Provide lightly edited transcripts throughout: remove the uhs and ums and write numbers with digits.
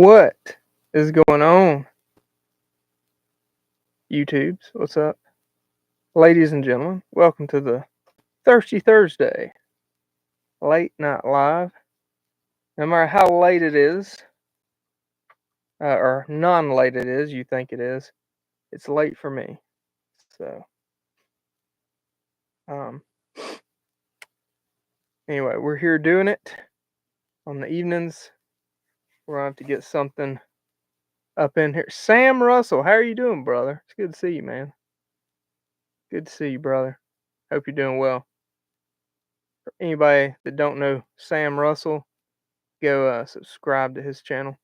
What is going on, YouTubes? What's up? Ladies and gentlemen, welcome to the Thirsty Thursday Late Night Live. No matter how late it is, or non late it is, you think it is, it's late for me. So, um, anyway, we're here doing it on the evenings. We're going to have to get something up in here. Sam Russell, how are you doing, brother? It's good to see you, man. Good to see you, brother. Hope you're doing well. For anybody that don't know Sam Russell, go subscribe to his channel.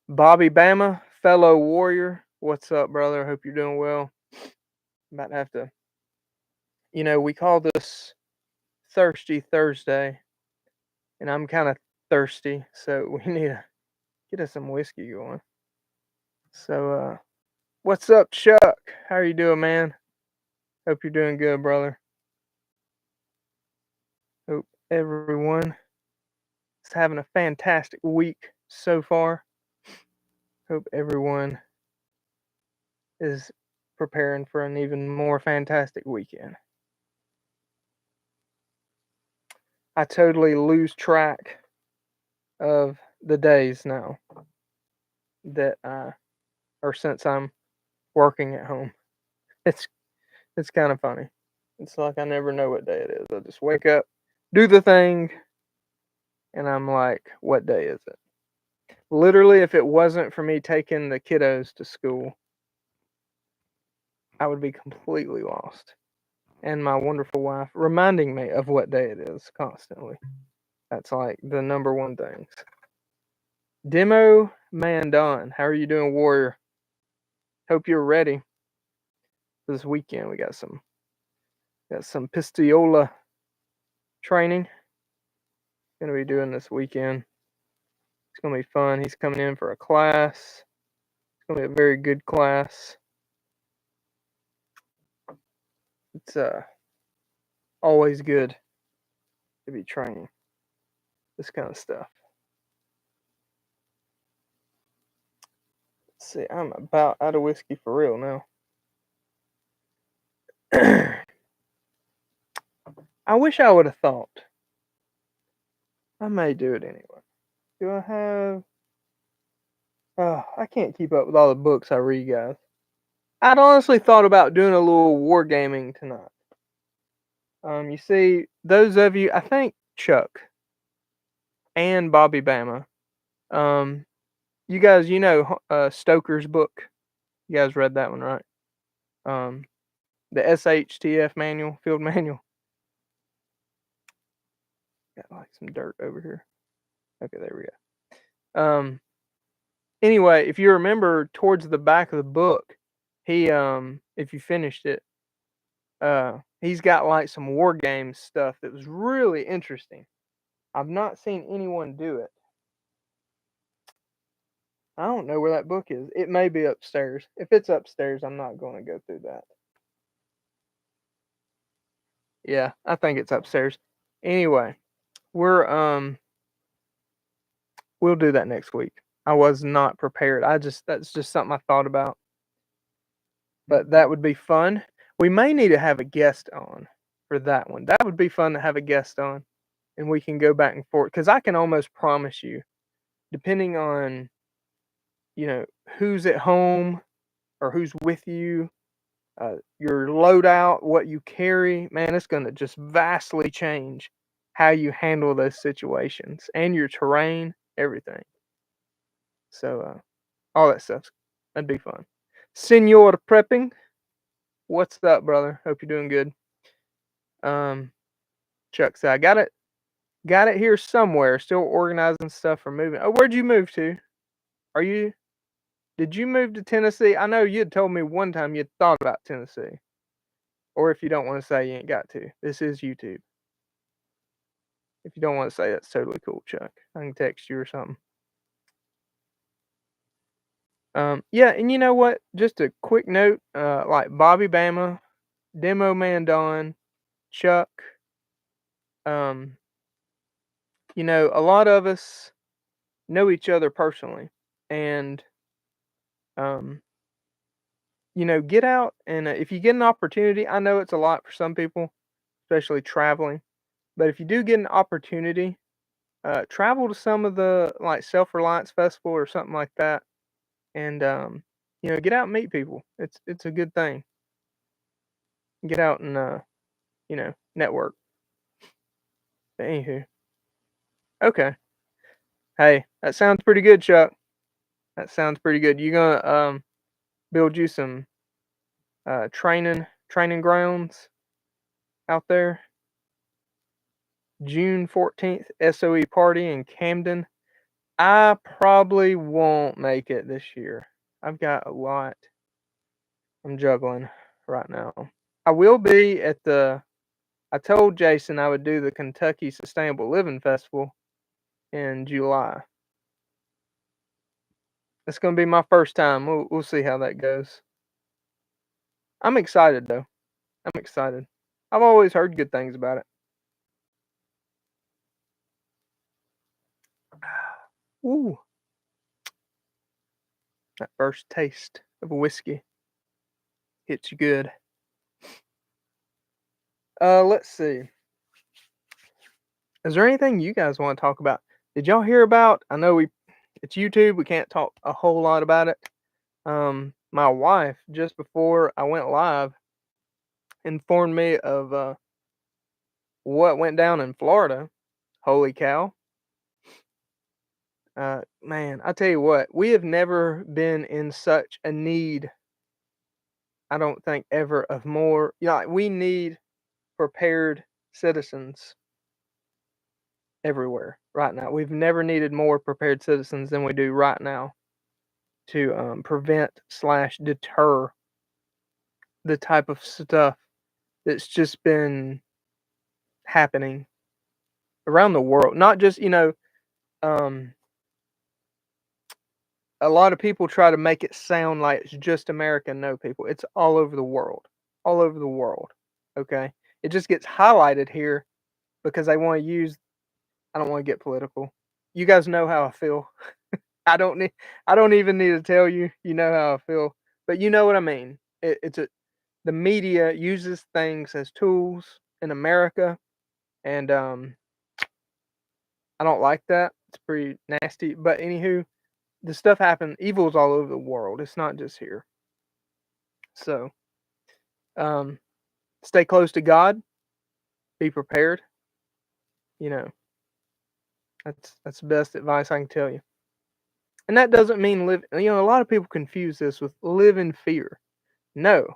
Bobby Bama, fellow warrior, what's up, brother? Hope you're doing well. About to have to, we call this Thirsty Thursday, and I'm kind of thirsty, so we need to get us some whiskey going. So, what's up, Chuck? How are you doing, man? Hope you're doing good, brother. Hope everyone is having a fantastic week so far. Hope everyone is preparing for an even more fantastic weekend. I totally lose track of the days now that or since I'm working at home. It's kind of funny. It's like I never know what day it is. I just wake up, do the thing, and I'm like, what day is it? Literally, if it wasn't for me taking the kiddos to school, I would be completely lost. And my wonderful wife reminding me of what day it is constantly. That's like the number one things. Demo Man Don, how are you doing, Warrior? Hope you're ready for this weekend. We got some Pistola training. Gonna be doing this weekend. It's gonna be fun. He's coming in for a class. It's gonna be a very good class. It's always good to be training this kind of stuff. Let's see, I'm about out of whiskey for real now. I wish I would have thought. I may do it anyway. Do I have? I can't keep up with all the books I read, guys. I'd honestly thought about doing a little wargaming tonight. You see, those of you, I think Chuck and Bobby Bama, you guys, Stoker's book. You guys read that one, right? The SHTF manual, field manual. Got like some dirt over here. Okay, there we go. Anyway, if you remember towards the back of the book, he if you finished it, he's got like some war games stuff that was really interesting. I've not seen anyone do it. I don't know where that book is. It may be upstairs. If it's upstairs, I'm not going to go through that. Yeah, I think it's upstairs. Anyway, we'll do that next week. I was not prepared. That's just something I thought about. But that would be fun. We may need to have a guest on for that one. That would be fun to have a guest on, and we can go back and forth, because I can almost promise you, depending on who's at home or who's with you, your loadout, what you carry, man, it's going to just vastly change how you handle those situations and your terrain, everything. So, all that stuff, that'd be fun. Senor Prepping, what's up, brother? Hope you're doing good. Chuck said, I got it here somewhere. Still organizing stuff for moving. Oh, where'd you move to? Did you move to Tennessee? I know you'd told me one time you'd thought about Tennessee. Or if you don't want to say, you ain't got to. This is YouTube. If you don't want to say, that's totally cool, Chuck. I can text you or something. Yeah, and you know what? Just a quick note, like Bobby Bama, Demo Man Don, Chuck, a lot of us know each other personally. and um, get out and if you get an opportunity, I know it's a lot for some people, especially traveling, but if you do get an opportunity, travel to some of the like self-reliance festival or something like that, and get out and meet people. It's a good thing. Get out and network. But anywho, okay. Hey, that sounds pretty good, Chuck. That sounds pretty good. You gonna build you some training grounds out there. June 14th, SOE party in Camden. I probably won't make it this year. I've got a lot I'm juggling right now. I will be at I told Jason I would do the Kentucky Sustainable Living Festival in July. It's gonna be my first time. We'll see how that goes. I'm excited though. I'm excited. I've always heard good things about it. Ooh, that first taste of a whiskey hits you good. Let's see. Is there anything you guys want to talk about? Did y'all hear about? I know it's YouTube. We can't talk a whole lot about it. My wife just before I went live informed me of what went down in Florida. Holy cow! Man, I tell you what, we have never been in such a need. I don't think ever of more. Like we need prepared citizens everywhere right now. We've never needed more prepared citizens than we do right now to prevent slash deter the type of stuff that's just been happening around the world. Not just um, a lot of people try to make it sound like it's just America. No, people, it's all over the world, all over the world. Okay, it just gets highlighted here because they want to use. I don't want to get political. You guys know how I feel. I don't need. I don't even need to tell you. You know how I feel, but you know what I mean. The media uses things as tools in America, and I don't like that. It's pretty nasty. But anywho, the stuff happen. Evil's all over the world. It's not just here. So, um, stay close to God. Be prepared. You know, that's the best advice I can tell you. And that doesn't mean live. A lot of people confuse this with live in fear. No,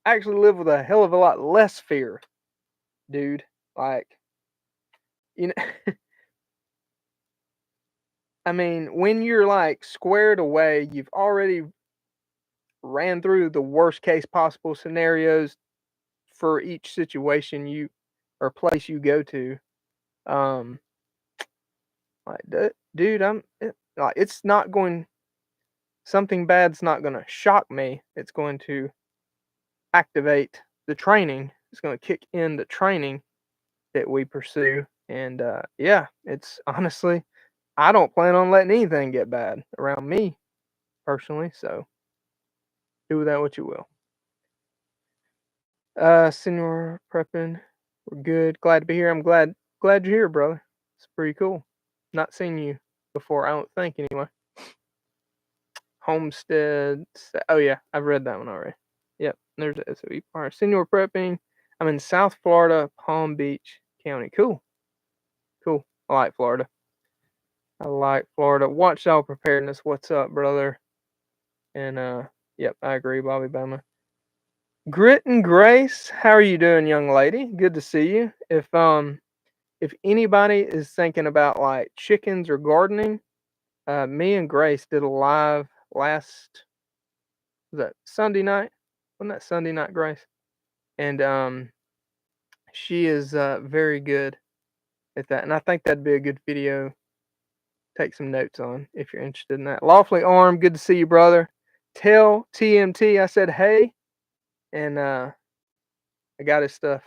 actually live with a hell of a lot less fear, dude. Like, you know, I mean, when you're like squared away, you've already ran through the worst case possible scenarios for each situation you or place you go to. Um, like, dude, like, it's not going. Something bad's not going to shock me. It's going to activate the training. It's going to kick in the training that we pursue. And yeah, it's honestly, I don't plan on letting anything get bad around me personally. So do with that what you will. Senior prepping, we're good. Glad to be here. I'm glad you're here, brother. It's pretty cool. Not seen you before, I don't think anyway. Homestead. Oh yeah, I've read that one already. Yep, there's the SOE part. Senior prepping. I'm in South Florida, Palm Beach County. Cool, cool. I like Florida. I like Florida. Watchdog preparedness. What's up, brother? And yep, I agree, Bobby Bama. Grit and Grace, how are you doing, young lady? Good to see you. If anybody is thinking about like chickens or gardening, me and Grace did a live last was that Sunday night? Wasn't that Sunday night, Grace? And she is very good at that, and I think that'd be a good video. Take some notes on if you're interested in that. Lawfully Armed, good to see you, brother. Tell TMT I said hey, and I got his stuff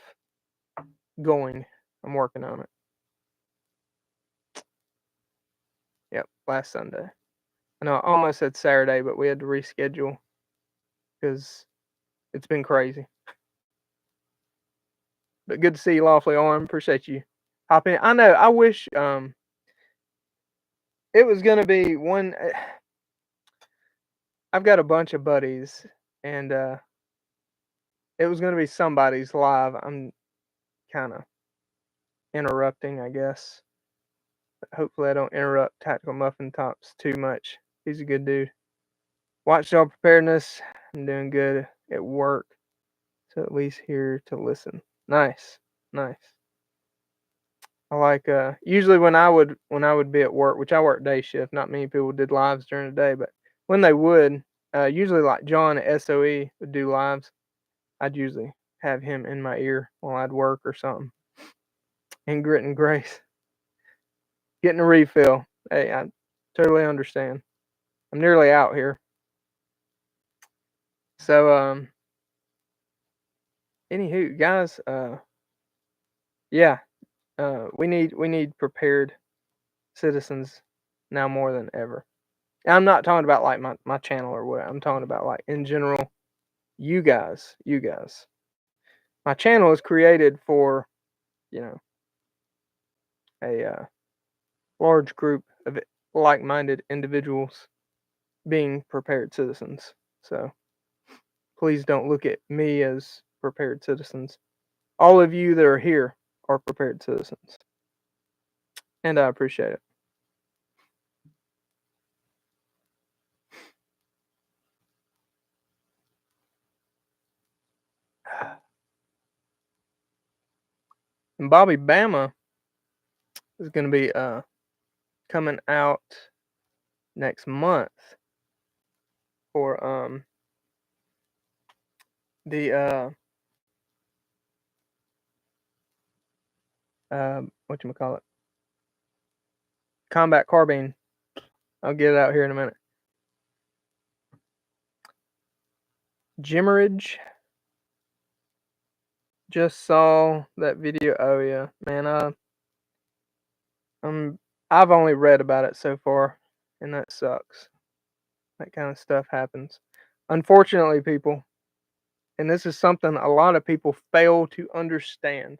going. I'm working on it. Yep, last Sunday. I know I almost said Saturday, but we had to reschedule because it's been crazy. But good to see you, Lawfully Armed. Appreciate you hopping in. I know. I wish it was gonna be one. I've got a bunch of buddies, and it was gonna be somebody's live. I'm kind of interrupting, I guess. Hopefully, I don't interrupt Tactical Muffin Tops too much. He's a good dude. Watchdog Preparedness. I'm doing good at work, so at least here to listen. Nice, nice. I like usually when I would be at work, which I work day shift. Not many people did lives during the day, but when they would, usually like John at SOE would do lives. I'd usually have him in my ear while I'd work or something. And Grit and Grace, getting a refill. Hey, I totally understand. I'm nearly out here. So anywho, guys, yeah, we need prepared citizens now more than ever. I'm not talking about like my channel or what. I'm talking about like in general. You guys. My channel is created for you know a large group of like-minded individuals being prepared citizens. So please don't look at me as prepared citizens. All of you that are here are prepared citizens, and I appreciate it. And Bobby Bama is going to be coming out next month for the what you call it, combat carbine. I'll get it out here in a minute. Jimmerage. Just saw that video. Oh yeah, man. I've only read about it so far, and that sucks. That kind of stuff happens. Unfortunately, people, and this is something a lot of people fail to understand.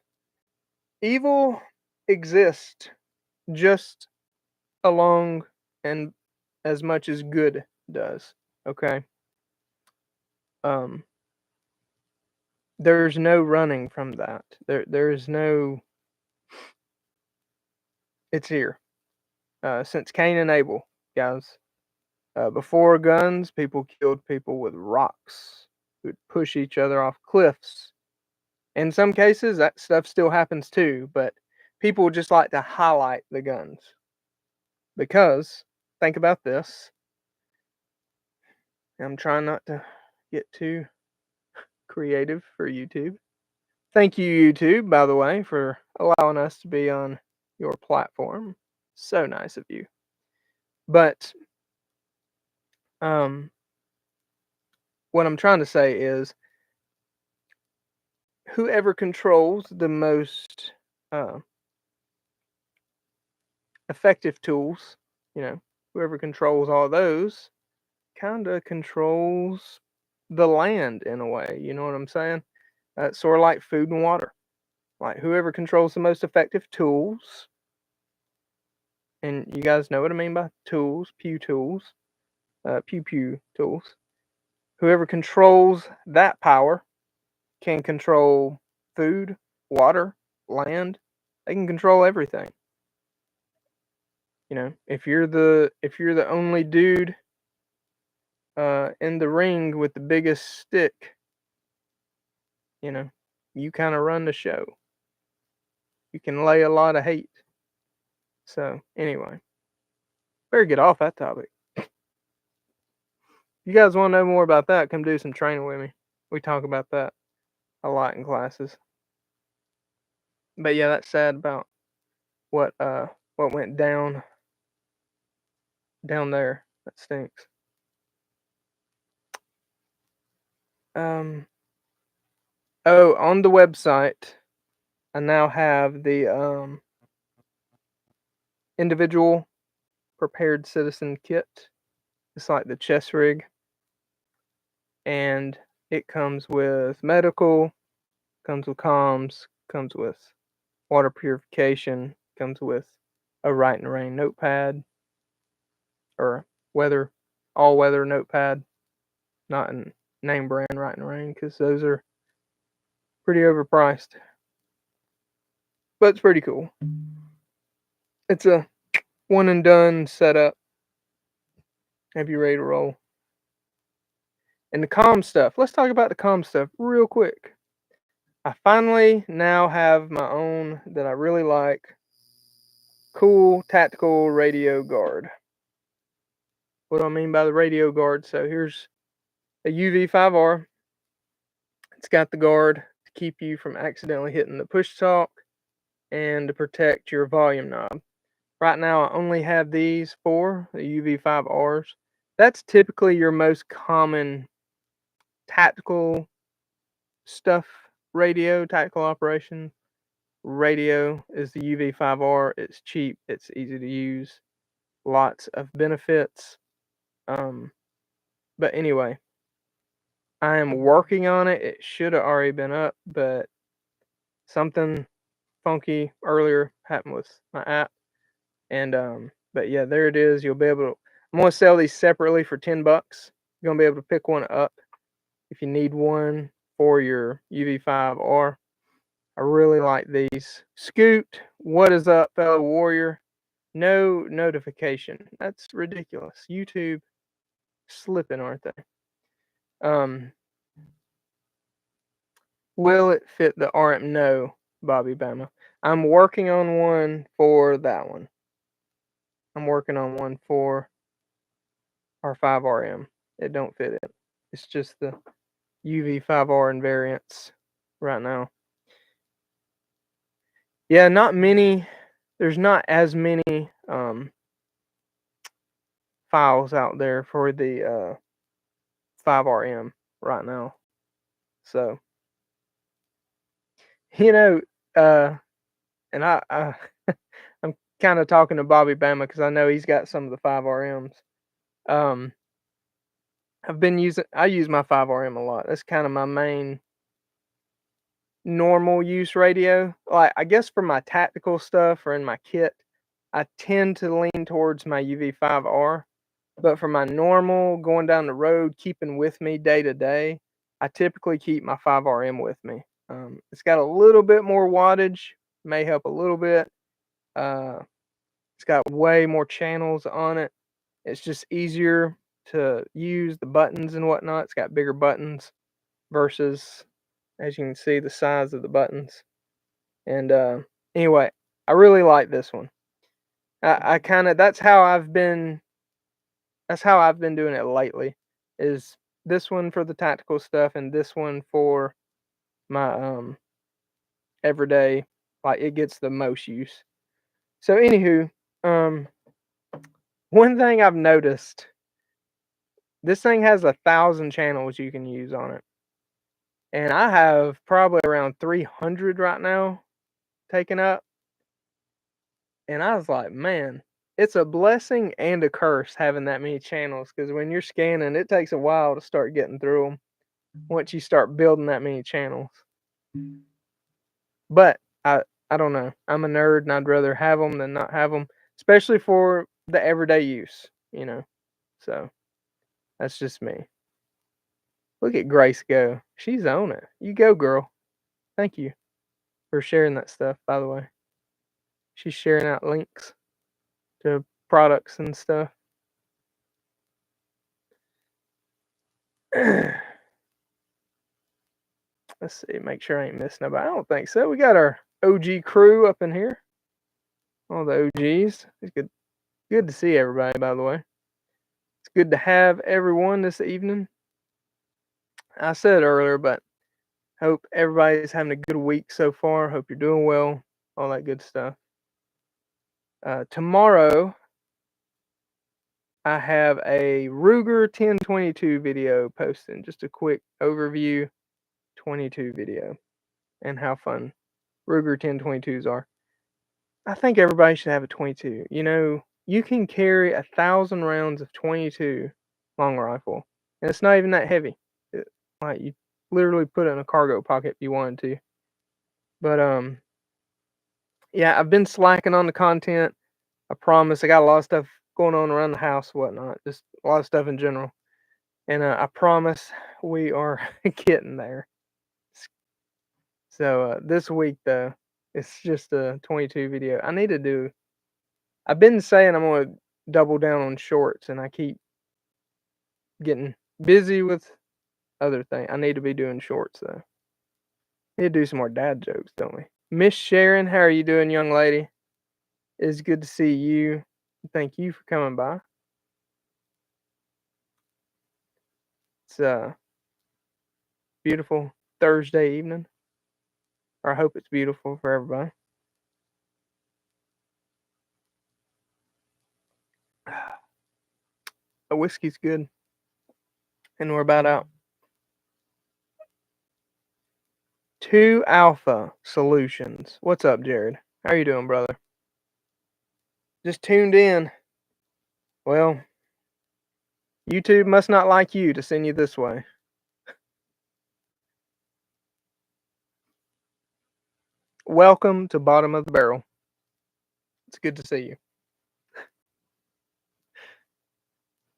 Evil exists just along and as much as good does. Okay. Um, there's no running from that. There's no. It's here. Since Cain and Abel, guys. Before guns, people killed people with rocks. Who'd push each other off cliffs. In some cases, that stuff still happens too, but people just like to highlight the guns. Because, think about this. I'm trying not to get too creative for YouTube. Thank you, YouTube, by the way, for allowing us to be on your platform. So nice of you. But what I'm trying to say is whoever controls the most effective tools, whoever controls all those kind of controls the land in a way. You know what I'm saying? Sort of like food and water. Like whoever controls the most effective tools, and you guys know what I mean by tools, pew tools, pew pew tools. Whoever controls that power can control food, water, land. They can control everything. If you're the only dude in the ring with the biggest stick, you kind of run the show. You can lay a lot of hate. So anyway, better get off that topic. You guys want to know more about that? Come do some training with me. We talk about that a lot in classes. But yeah, that's sad about what went down there. That stinks. Oh, on the website, I now have the individual prepared citizen kit. It's like the chest rig, and it comes with medical, comes with comms, comes with water purification, comes with a Rite in the Rain notepad, or weather, all weather notepad, not a name brand Rite in the Rain, because those are pretty overpriced. But it's pretty cool. It's a one and done setup. Have you ready to roll? And the comm stuff. Let's talk about the comm stuff real quick. I finally now have my own that I really like. Cool tactical radio guard. What do I mean by the radio guard? So here's a UV5R. It's got the guard to keep you from accidentally hitting the push talk and to protect your volume knob. Right now I only have these for the UV5Rs. That's typically your most common tactical stuff radio, tactical operation radio is the UV5R. It's cheap, it's easy to use, lots of benefits. But anyway, I am working on it. It should have already been up, but something funky earlier happened with my app. And but yeah, there it is. You'll be able to, I'm gonna sell these separately for $10. You're gonna be able to pick one up if you need one for your UV5R. I really like these. Scoot, what is up, fellow warrior? No notification. That's ridiculous. YouTube slipping, aren't they? Will it fit the RM? No, Bobby Bama. I'm working on one for that one. I'm working on one for our 5RM. It don't fit it. It's just the UV5R invariants right now. Yeah, not many. There's not as many files out there for the 5RM right now. So, you know, and I'm kind of talking to Bobby Bama because I know he's got some of the 5RMs. I use my 5RM a lot. That's kind of my main normal use radio. Like, I guess for my tactical stuff or in my kit, I tend to lean towards my UV5R. But for my normal going down the road, keeping with me day to day, I typically keep my 5RM with me. It's got a little bit more wattage, may help a little bit. It's got way more channels on it. It's just easier to use the buttons and whatnot. It's got bigger buttons versus, as you can see, the size of the buttons. And anyway, I really like this one. I kind of that's how I've been doing it lately. Is this one for the tactical stuff and this one for my everyday, like it gets the most use. So anywho, one thing I've noticed, this thing has 1,000 channels you can use on it. And I have probably around 300 right now taken up. And I was like, man, it's a blessing and a curse having that many channels, because when you're scanning, it takes a while to start getting through them once you start building that many channels. But I don't know. I'm a nerd and I'd rather have them than not have them, especially for the everyday use, you know. So that's just me. Look at Grace go. She's on it. You go, girl. Thank you for sharing that stuff, by the way. She's sharing out links to products and stuff. Let's see, make sure I ain't missing nobody. I don't think so. We got our OG crew up in here. All the OGs. It's good to see everybody, by the way. It's good to have everyone this evening. I said earlier, but hope everybody's having a good week so far. Hope you're doing well. All that good stuff. Tomorrow, I have a Ruger 1022 video posting. Just a quick overview 22 video and how fun Ruger 1022s are. I think everybody should have a 22. You know, you can carry 1,000 rounds of 22 long rifle, and it's not even that heavy. Like you literally put it in a cargo pocket if you wanted to. But yeah, I've been slacking on the content. I promise. I got a lot of stuff going on around the house, whatnot. Just a lot of stuff in general, and I promise we are getting there. So this week though, it's just a 22 video. I need to do. I've been saying I'm gonna double down on shorts, and I keep getting busy with other things. I need to be doing shorts though. Need to do some more dad jokes, don't we? Miss Sharon, how are you doing, young lady? It's good to see you. Thank you for coming by. It's a beautiful Thursday evening. Or I hope it's beautiful for everybody. The whiskey's good. And we're about out. 2 Alpha Solutions. What's up, Jared? How you doing, brother? Just tuned in. Well, YouTube must not like you to send you this way. Welcome to Bottom of the Barrel. It's good to see you.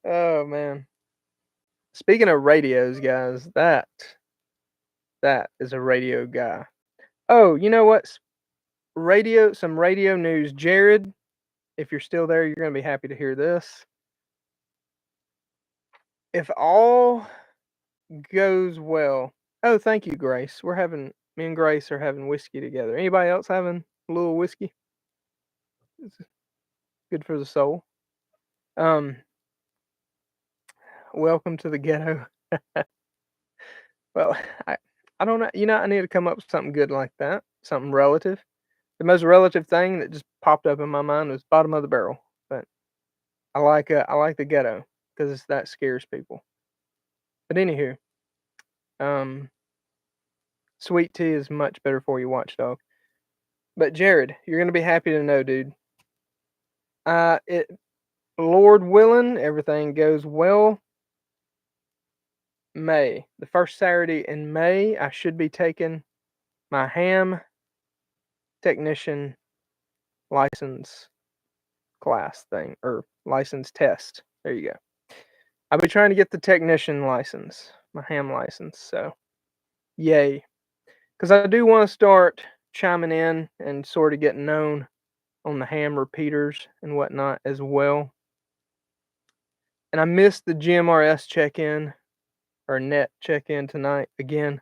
Oh man. Speaking of radios, guys, that is a radio guy. Oh, you know what? Some radio news. Jared, if you're still there, you're gonna be happy to hear this. If all goes well. Oh, thank you, Grace. Me and Grace are having whiskey together. Anybody else having a little whiskey? It's good for the soul. Welcome to the ghetto. Well, I don't know. I need to come up with something good like that. Something relative. The most relative thing that just popped up in my mind was bottom of the barrel. But I like the ghetto because that scares people. But anywho, sweet tea is much better for you, watchdog. But Jared, you're gonna be happy to know, dude. Lord willing, everything goes well. May, the first Saturday in May, I should be taking my ham technician license class thing or license test. There you go. I'll be trying to get the technician license, my ham license. So, yay. Because I do want to start chiming in and sort of getting known on the ham repeaters and whatnot as well. And I missed the GMRS check in or net check in tonight. Again,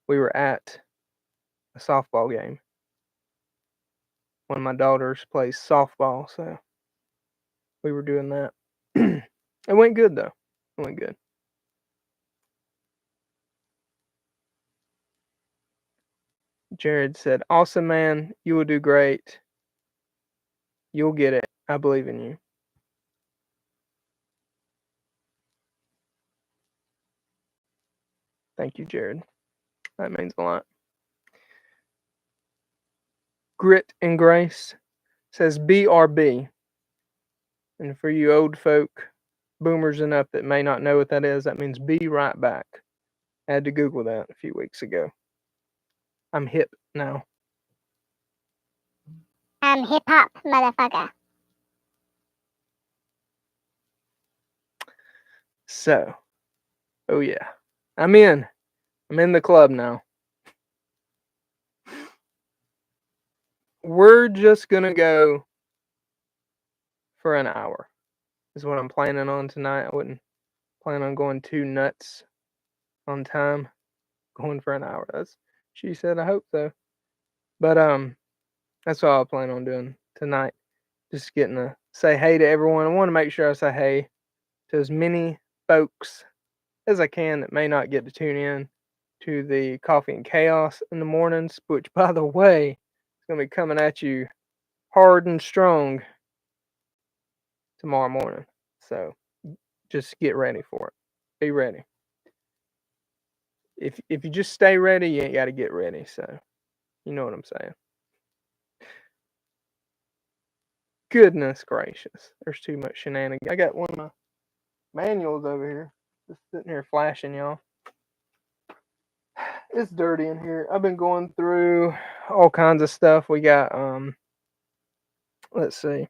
we were at a softball game. One of my daughters plays softball, so we were doing that. It went good though. It went good. Jared said, "Awesome, man. You will do great. You'll get it. I believe in you." Thank you, Jared. That means a lot. Grit and Grace says BRB. And for you old folk, boomers and up that may not know what that is, that means be right back. I had to Google that a few weeks ago. I'm hip now. I'm hip hop, motherfucker. So, oh yeah, I'm in. I'm in the club now. We're just gonna go for an hour. Is what I'm planning on tonight. I wouldn't plan on going too nuts on time. Going for an hour. She said. I hope so. But that's what I plan on doing tonight. Just getting to say hey to everyone. I want to make sure I say hey to as many folks as I can that may not get to tune in to the Coffee and Chaos in the mornings, which, by the way, is going to be coming at you hard and strong tomorrow morning. So just get ready for it. Be ready. If you just stay ready, you ain't got to get ready. So you know what I'm saying. Goodness gracious, there's too much shenanigans. I got one of my Manual's over here. Just sitting here flashing y'all. It's dirty in here. I've been going through all kinds of stuff. We got let's see.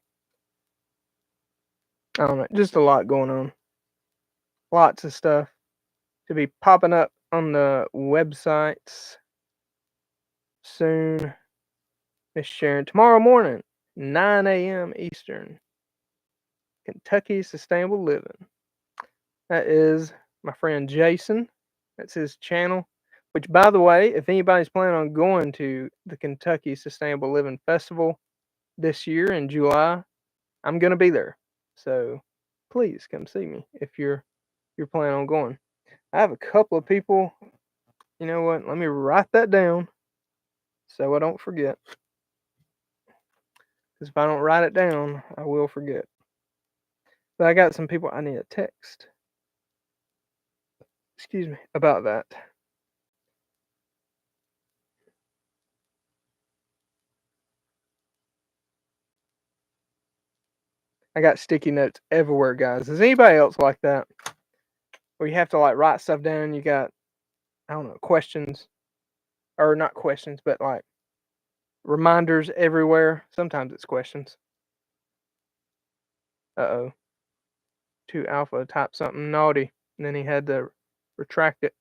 I don't know, just a lot going on. Lots of stuff to be popping up on the websites soon. Miss Sharon, tomorrow morning, 9 a.m. Eastern. Kentucky Sustainable Living. That is my friend Jason. That's his channel. Which, by the way, if anybody's planning on going to the Kentucky Sustainable Living Festival this year in July, I'm gonna be there. So please come see me if you're planning on going. I have a couple of people. You know what? Let me write that down so I don't forget. Because if I don't write it down, I will forget. But I got some people I need a text. Excuse me about that. I got sticky notes everywhere, guys. Is anybody else like that? Where you have to like write stuff down? You got, I don't know, questions, or not questions, but like reminders everywhere. Sometimes it's questions. Uh-oh. 2 Alpha typed something naughty, and then he had to retract it.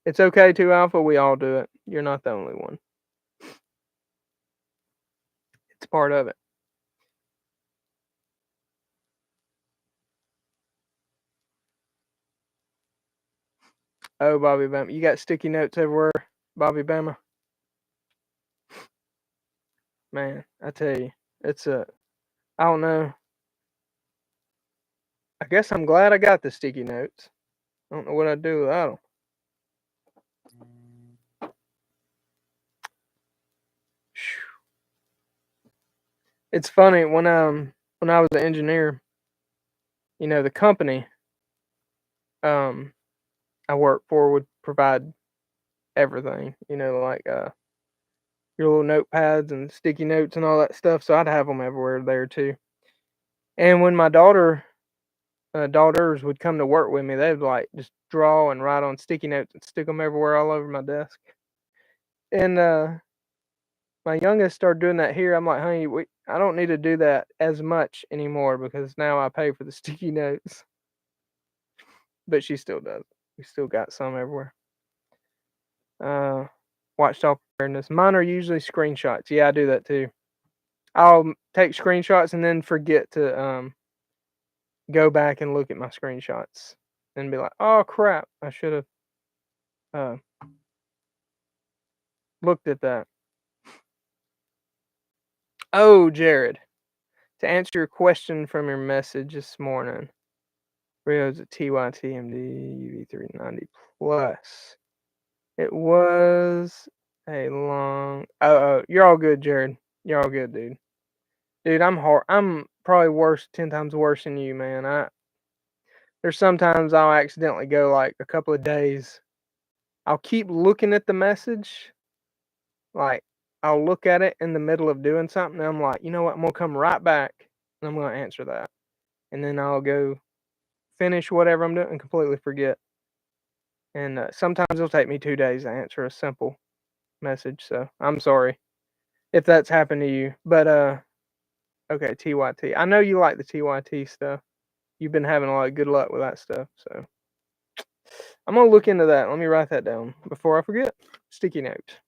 It's okay, 2 Alpha. We all do it. You're not the only one. It's part of it. Oh, Bobby Bama. You got sticky notes everywhere, Bobby Bama. Man, I tell you, it's a, I don't know. I guess I'm glad I got the sticky notes. I don't know what I'd do without them. It's funny when I was an engineer, you know, the company I worked for would provide everything, you know, like your little notepads and sticky notes and all that stuff. So I'd have them everywhere there too. And when my daughters would come to work with me, they'd like just draw and write on sticky notes and stick them everywhere all over my desk. And my youngest started doing that here. I'm like, honey, I don't need to do that as much anymore because now I pay for the sticky notes. But she still does. We still got some everywhere. Watchdog awareness. Mine are usually screenshots. Yeah, I do that too. I'll take screenshots and then forget to go back and look at my screenshots and be like, oh crap, I should have looked at that. Oh, Jared, to answer your question from your message this morning, Rio's a TYTMD UV390 plus. It was a long. Oh, you're all good, Jared. You're all good, dude. Dude, I'm probably 10 times worse than you, man. There's sometimes I'll accidentally go like a couple of days. I'll keep looking at the message. Like, I'll look at it in the middle of doing something. And I'm like, you know what? I'm going to come right back and I'm going to answer that. And then I'll go finish whatever I'm doing and completely forget. And sometimes it'll take me 2 days to answer a simple message. So I'm sorry if that's happened to you. But, okay, TYT. I know you like the TYT stuff. You've been having a lot of good luck with that stuff. So I'm going to look into that. Let me write that down before I forget. Sticky note.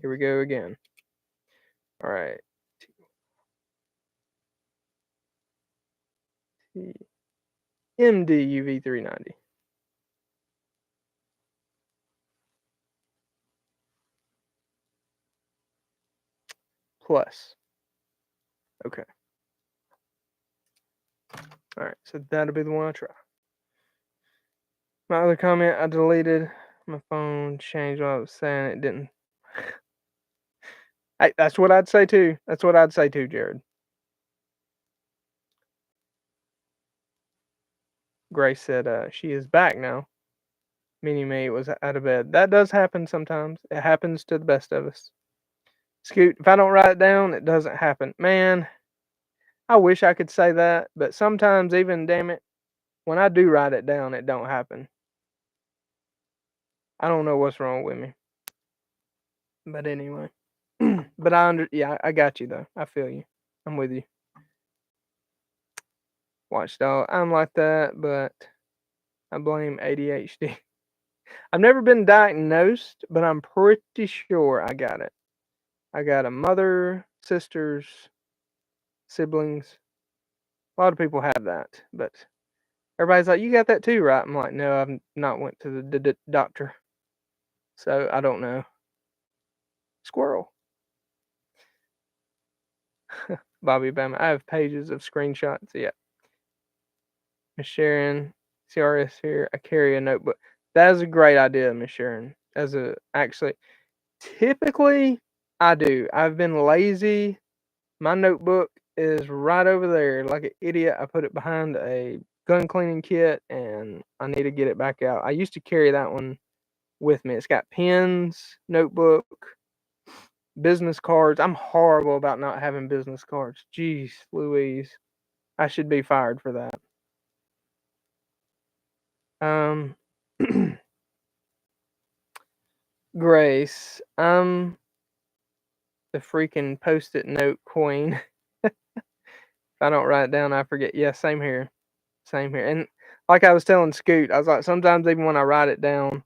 Here we go again. All right. MDUV390. Plus. Okay. All right. So that'll be the one I try. My other comment, I deleted my phone, changed what I was saying. It didn't. That's what I'd say too. That's what I'd say too, Jared. Grace said she is back now. Meaning me was out of bed. That does happen sometimes. It happens to the best of us. Scoot, if I don't write it down, it doesn't happen. Man, I wish I could say that, but sometimes even, damn it, when I do write it down, it don't happen. I don't know what's wrong with me. But anyway. But I got you though. I feel you. I'm with you. Watchdog. I'm like that, but I blame ADHD. I've never been diagnosed, but I'm pretty sure I got it. I got a mother, sisters, siblings. A lot of people have that, but everybody's like, "You got that too, right?" I'm like, "No, I've not went to the doctor, so I don't know." Squirrel. Bobby Bama. I have pages of screenshots. Yeah. Miss Sharon, CRS here. I carry a notebook. That is a great idea, Miss Sharon. Typically I do. I've been lazy. My notebook is right over there, like an idiot. I put it behind a gun cleaning kit, and I need to get it back out. I used to carry that one with me. It's got pens, notebook, business cards. I'm horrible about not having business cards. Jeez Louise. I should be fired for that. Um, Grace, I'm the freaking post-it note queen. If I don't write it down, I forget. Yeah, same here. Same here. And like I was telling Scoot, I was like, sometimes even when I write it down,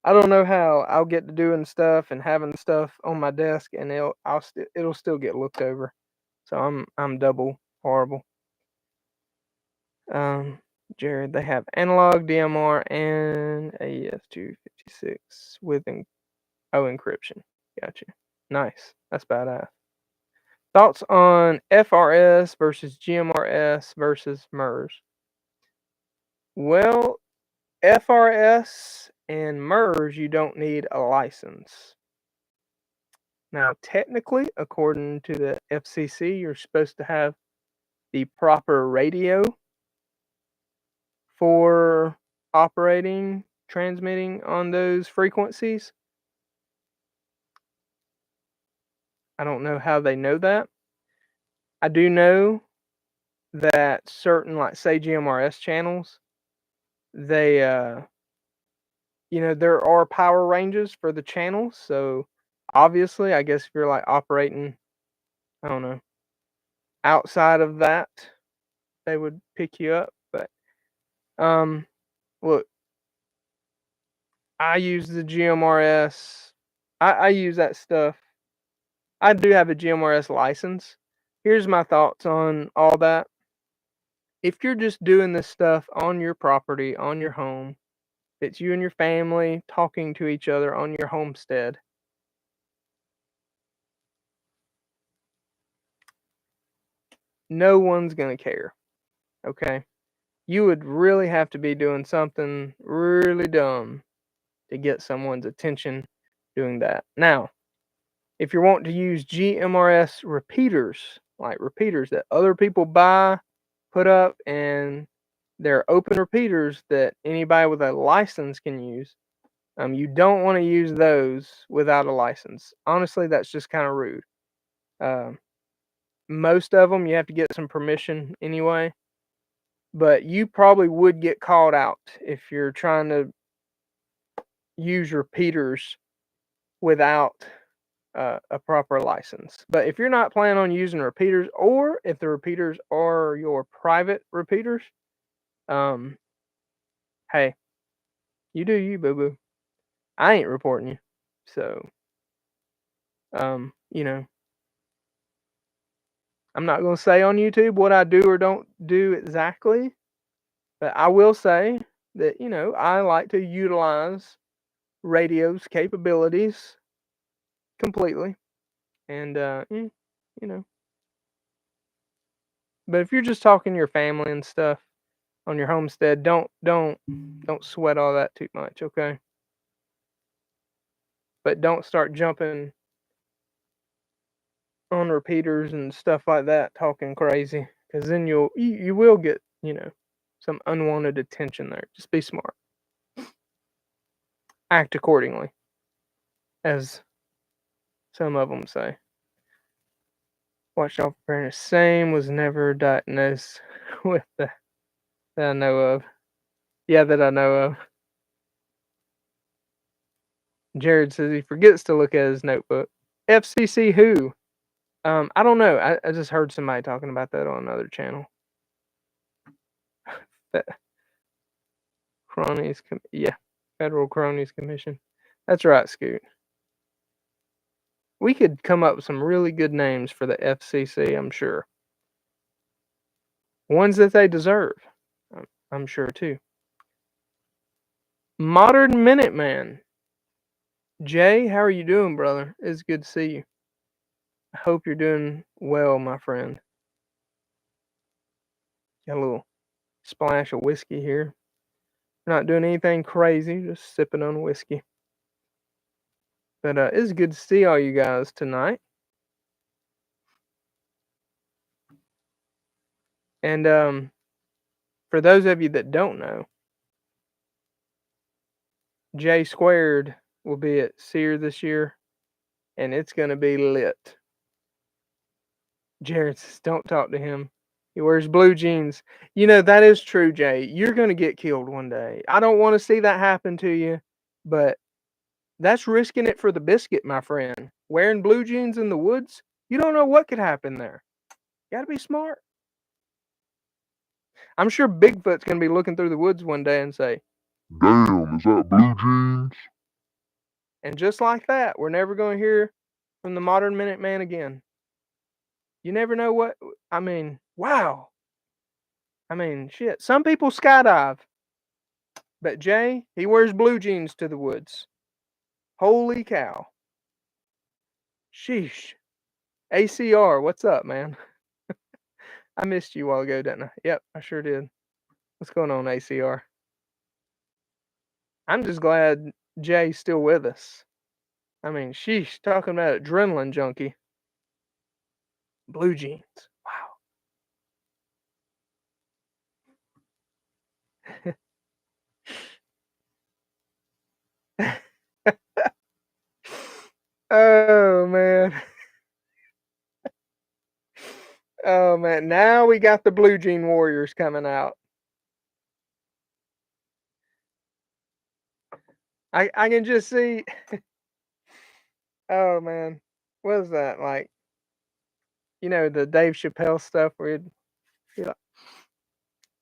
I don't know how I'll get to doing stuff and having stuff on my desk, and it'll still get looked over. So I'm double horrible. Um, Jared, they have analog DMR and AES-256 with encryption. Gotcha. Nice. That's badass. Thoughts on FRS versus GMRS versus MERS? Well, FRS and MERS, you don't need a license. Now, technically, according to the FCC, you're supposed to have the proper radio for transmitting on those frequencies. I don't know how they know that. I do know that certain, like, say, GMRS channels, they, there are power ranges for the channels. So, obviously, I guess if you're, like, operating, I don't know, outside of that, they would pick you up. But, look, I use the GMRS. I use that stuff. I do have a GMRS license. Here's my thoughts on all that. If you're just doing this stuff on your property, on your home, it's you and your family talking to each other on your homestead, no one's going to care. Okay? You would really have to be doing something really dumb to get someone's attention doing that. Now, if you're wanting to use GMRS repeaters, like repeaters that other people buy, put up, and they're open repeaters that anybody with a license can use, you don't want to use those without a license. Honestly, that's just kind of rude. Most of them you have to get some permission anyway, but you probably would get called out if you're trying to use repeaters without a proper license. But if you're not planning on using repeaters, or if the repeaters are your private repeaters, hey, you do you, boo boo. I ain't reporting you. So, you know, I'm not gonna say on YouTube what I do or don't do exactly, but I will say that, I like to utilize radio's capabilities completely. And you know. But if you're just talking to your family and stuff on your homestead, don't sweat all that too much, okay? But don't start jumping on repeaters and stuff like that, talking crazy, because then you will get some unwanted attention there. Just be smart, act accordingly, as some of them say. Watch out for parents. Same was never diagnosed with that I know of. Yeah, that I know of. Jared says he forgets to look at his notebook. FCC who? I don't know. I just heard somebody talking about that on another channel. That Cronies, yeah, Federal Cronies Commission. That's right, Scoot. We could come up with some really good names for the FCC, I'm sure. Ones that they deserve, I'm sure too. Modern Minuteman. Jay, how are you doing, brother? It's good to see you. I hope you're doing well, my friend. Got a little splash of whiskey here. Not doing anything crazy, just sipping on whiskey. But it's good to see all you guys tonight. And for those of you that don't know, J Squared will be at SEER this year, and it's gonna be lit. Jared says, "Don't talk to him. He wears blue jeans." You know that is true, Jay. You're gonna get killed one day. I don't want to see that happen to you, but that's risking it for the biscuit, my friend. Wearing blue jeans in the woods, you don't know what could happen there. You gotta be smart. I'm sure Bigfoot's gonna be looking through the woods one day and say, "Damn, is that blue jeans?" and just like that, we're never gonna hear from the Modern Minuteman again. You never know what. I mean, wow. I mean, shit. Some people skydive, but Jay, he wears blue jeans to the woods. Holy cow. Sheesh. ACR, what's up, man? I missed you a while ago, didn't I? Yep, I sure did. What's going on, ACR? I'm just glad Jay's still with us. I mean, sheesh, talking about adrenaline junkie. Blue jeans. Wow. Oh, man. Oh, man. Now we got the Blue Jean Warriors coming out. I can just see. Oh, man. What is that? Like, you know, the Dave Chappelle stuff where you'd be like,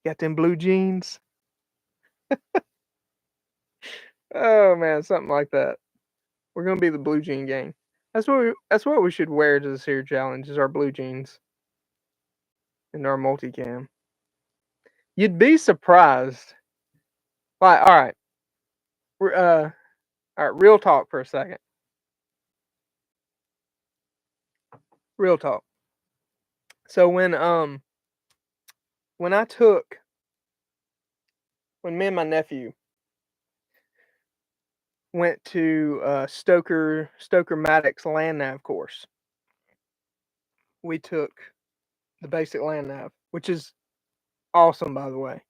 got them blue jeans? Oh, man. Something like that. We're going to be the Blue Jean gang. That's what we should wear to this here challenge is our blue jeans and our multicam. You'd be surprised. Like, all right, real talk for a second. Real talk. So when me and my nephew went to Stoker Maddox land nav course, we took the basic land nav, which is awesome, by the way.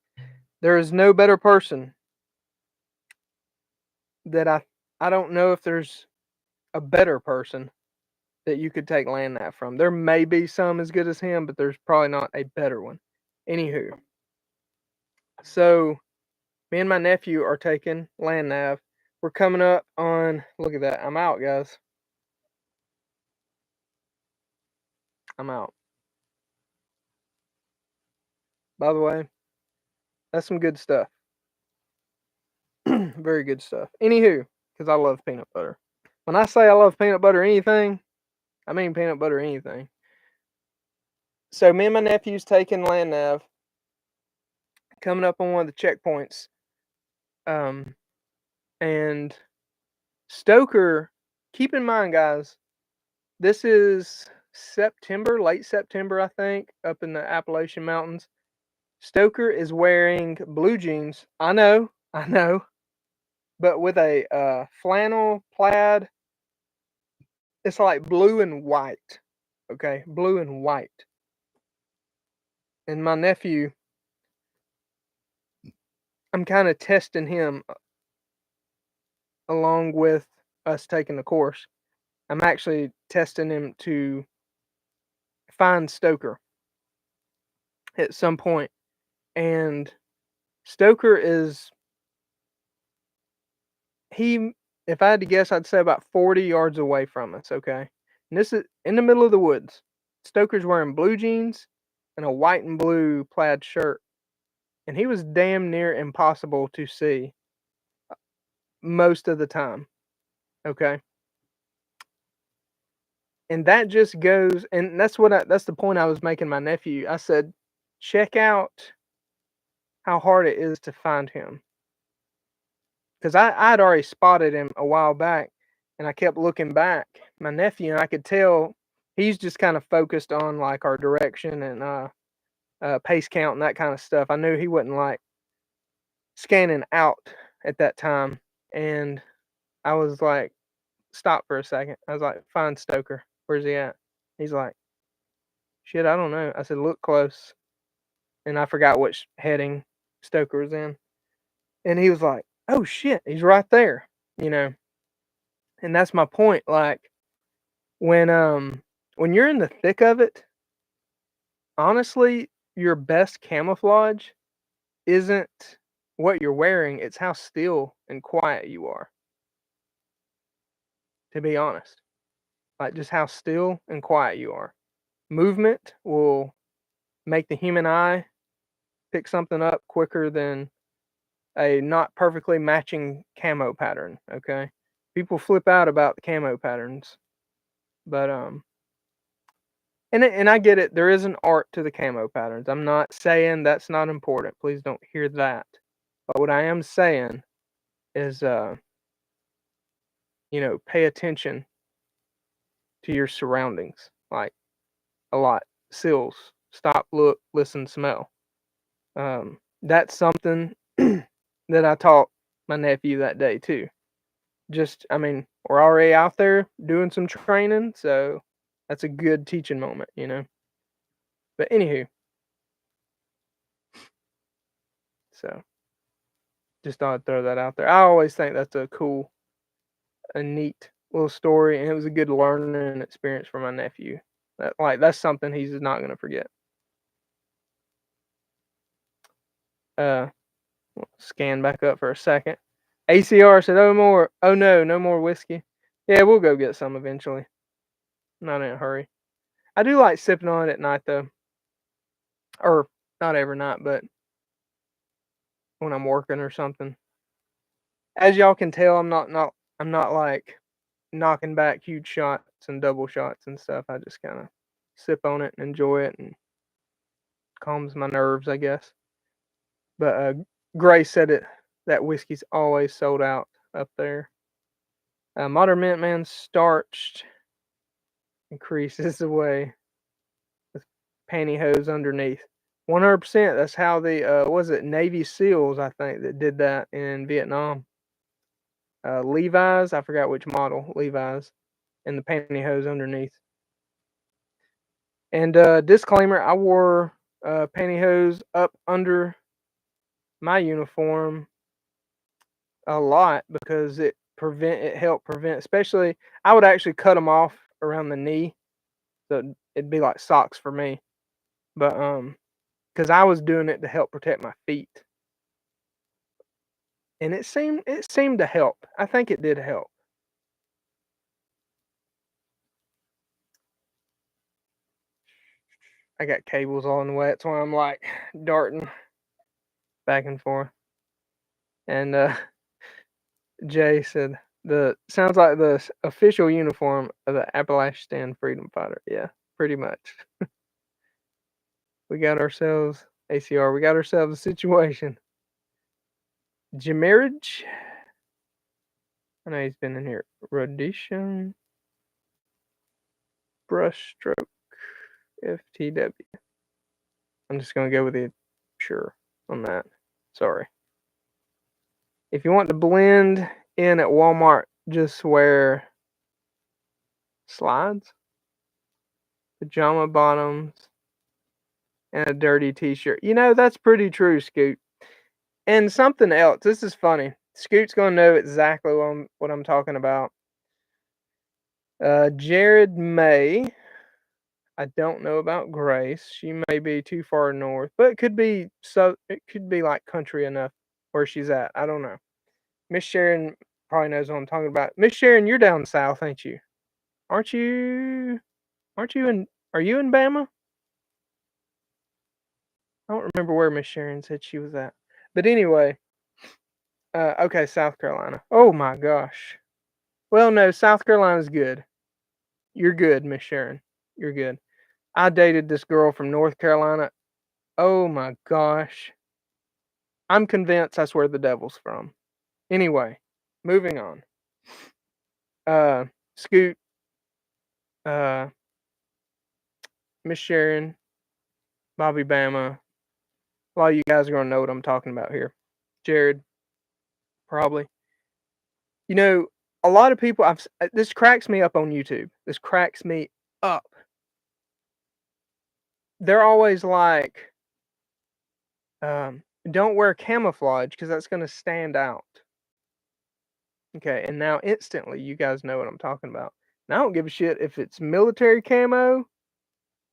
There is no better person that I don't know if there's a better person that you could take land nav from. There may be some as good as him, but there's probably not a better one. Anywho, so me and my nephew are taking land nav. We're coming up on, look at that. I'm out, guys. I'm out. By the way, that's some good stuff. Very good stuff. Anywho, because I love peanut butter. When I say I love peanut butter anything, I mean peanut butter anything. So me and my nephew's taking land nav, coming up on one of the checkpoints. And Stoker, keep in mind, guys, this is September, late September, I think, up in the Appalachian Mountains. Stoker is wearing blue jeans. I know, but with a flannel plaid. It's like blue and white. Okay, blue and white. And my nephew, I'm kind of testing him along with us taking the course. I'm actually testing him to find Stoker at some point. And Stoker is if I had to guess, I'd say about 40 yards away from us, okay? And this is in the middle of the woods. Stoker's wearing blue jeans and a white and blue plaid shirt. And he was damn near impossible to see most of the time, okay? And that just goes, and that's the point I was making my nephew. I said, check out how hard it is to find him. Because I'd already spotted him a while back, and I kept looking back. My nephew, and I could tell he's just kind of focused on like our direction and pace count and that kind of stuff. I knew he wasn't like scanning out at that time, and I was like, stop for a second. I was like, find Stoker. Where's he at? He's like, shit, I don't know. I said, look close, and I forgot which heading Stoker was in, and he was like, oh shit, he's right there, you know. And that's my point. Like when you're in the thick of it, honestly, your best camouflage isn't what you're wearing, it's how still and quiet you are. To be honest. Like just how still and quiet you are. Movement will make the human eye pick something up quicker than a not perfectly matching camo pattern, okay? People flip out about the camo patterns. But and I get it. There is an art to the camo patterns. I'm not saying that's not important. Please don't hear that. But what I am saying is, pay attention to your surroundings, like a lot. Sills, stop, look, listen, smell. That's something that I taught my nephew that day too. I mean, we're already out there doing some training, so that's a good teaching moment, you know. But anywho, so just thought I'd throw that out there. I always think that's a neat little story, and it was a good learning experience for my nephew. That's something he's not gonna forget. Scan back up for a second. ACR said, "Oh no, no more whiskey." Yeah, we'll go get some eventually. Not in a hurry. I do like sipping on it at night though, or not every night, but when I'm working or something. As y'all can tell, I'm not like knocking back huge shots and double shots and stuff. I just kind of sip on it and enjoy it, and calms my nerves, I guess. But Gray said that whiskey's always sold out up there. Modern Mint Man starched increases away with pantyhose underneath. 100%. That's how the was it Navy SEALs, I think, that did that in Vietnam. Levi's, I forgot which model, Levi's, and the pantyhose underneath. And disclaimer, I wore pantyhose up under my uniform a lot because it helped prevent, especially I would actually cut them off around the knee, so it'd be like socks for me. But because I was doing it to help protect my feet, and it seemed to help. I think it did help. I got cables all in the way. That's why I'm like darting back and forth. And Jay said the sounds like the official uniform of the Appalachian Freedom Fighter. Yeah, pretty much. We got ourselves ACR. We got ourselves a situation. Jamarage. I know he's been in here. Rhodesian. Brushstroke. FTW. I'm just gonna go with the sure on that. Sorry. If you want to blend in at Walmart, just wear slides, pajama bottoms, and a dirty t-shirt. You know, that's pretty true, Scoot. And something else, this is funny. Scoot's gonna know exactly what I'm talking about. Jared May, I don't know about Grace. She may be too far north, but it could be like country enough where she's at. I don't know. Miss Sharon probably knows what I'm talking about. Miss Sharon, you're down south, ain't you? Aren't you? Aren't you in? Are you in Bama? I don't remember where Miss Sharon said she was at. But anyway, okay, South Carolina. Oh my gosh. Well, no, South Carolina's good. You're good, Miss Sharon. You're good. I dated this girl from North Carolina. Oh my gosh. I'm convinced that's where the devil's from. Anyway, moving on. Scoot, uh, Miss Sharon, Bobby Bama. A lot of you guys are gonna know what I'm talking about here. Jared, probably. You know, a lot of people. This cracks me up on YouTube. This cracks me up. They're always like, "Don't wear camouflage because that's gonna stand out." Okay, and now instantly, you guys know what I'm talking about. And I don't give a shit if it's military camo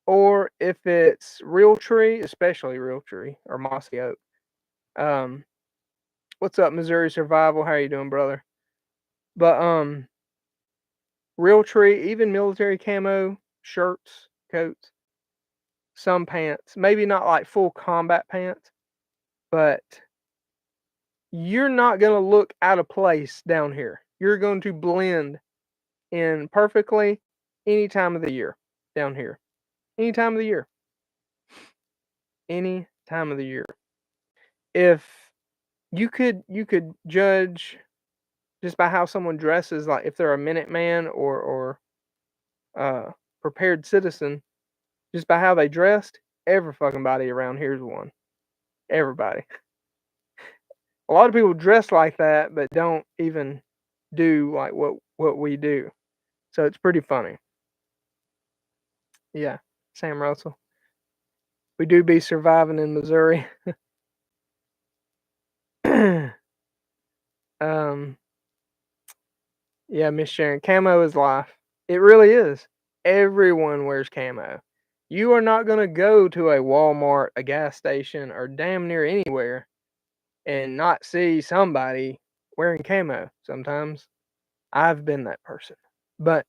or if it's Realtree, especially Realtree or Mossy Oak. What's up, Missouri Survival? How you doing, brother? But Realtree, even military camo shirts, coats, some pants, maybe not like full combat pants, but you're not gonna look out of place down here. You're going to blend in perfectly any time of the year down here. Any time of the year. Any time of the year. If you could judge just by how someone dresses, like if they're a Minuteman or prepared citizen, just by how they dressed, every fucking body around here is one. Everybody. A lot of people dress like that, but don't even do like what we do. So it's pretty funny. Yeah, Sam Russell. We do be surviving in Missouri. Yeah, Miss Sharon, camo is life. It really is. Everyone wears camo. You are not going to go to a Walmart, a gas station, or damn near anywhere and not see somebody wearing camo. Sometimes I've been that person. But